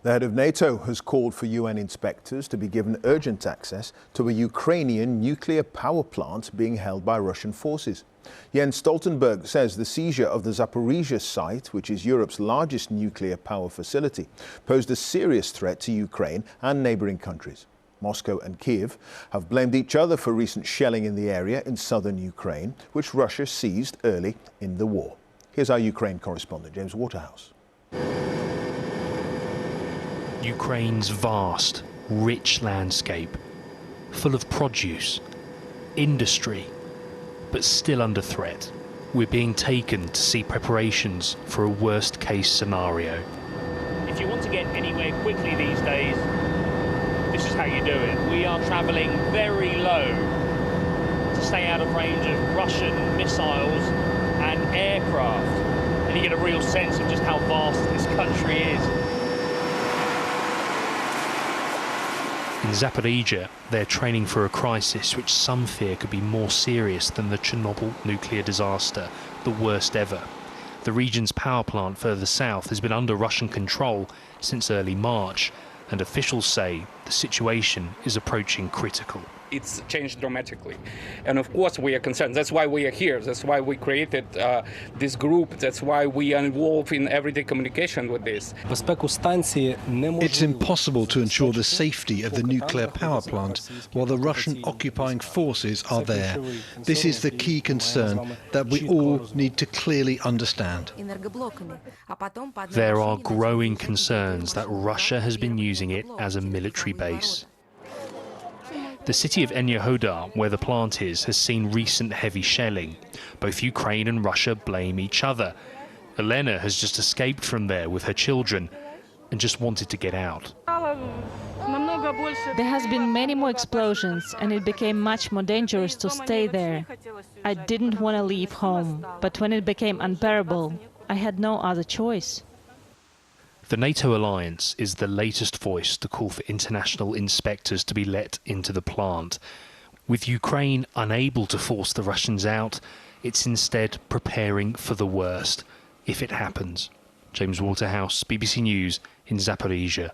The head of NATO has called for UN inspectors to be given urgent access to a Ukrainian nuclear power plant being held by Russian forces. Jens Stoltenberg says the seizure of the Zaporizhzhia site, which is Europe's largest nuclear power facility, posed a serious threat to Ukraine and neighbouring countries. Moscow and Kiev have blamed each other for recent shelling in the area in southern Ukraine, which Russia seized early in the war. Here's our Ukraine correspondent, James Waterhouse. Ukraine's vast, rich landscape, full of produce, industry, but still under threat. We're being taken to see preparations for a worst-case scenario. If you want to get anywhere quickly these days, this is how you do it. We are travelling very low to stay out of range of Russian missiles and aircraft. And you get a real sense of just how vast this country is. In Zaporizhzhia, they're training for a crisis which some fear could be more serious than the Chernobyl nuclear disaster, the worst ever. The region's power plant further south has been under Russian control since early March, and officials say the situation is approaching critical. It's changed dramatically. And of course we are concerned. That's why we are here. That's why we created this group. That's why we are involved in everyday communication with this. It's impossible to ensure the safety of the nuclear power plant while the Russian occupying forces are there. This is the key concern that we all need to clearly understand. There are growing concerns that Russia has been using it as a military base. The city of Enerhodar, where the plant is, has seen recent heavy shelling. Both Ukraine and Russia blame each other. Elena has just escaped from there with her children and just wanted to get out. There has been many more explosions and it became much more dangerous to stay there. I didn't want to leave home, but when it became unbearable, I had no other choice. The NATO alliance is the latest voice to call for international inspectors to be let into the plant. With Ukraine unable to force the Russians out, it's instead preparing for the worst, if it happens. James Waterhouse, BBC News in Zaporizhzhia.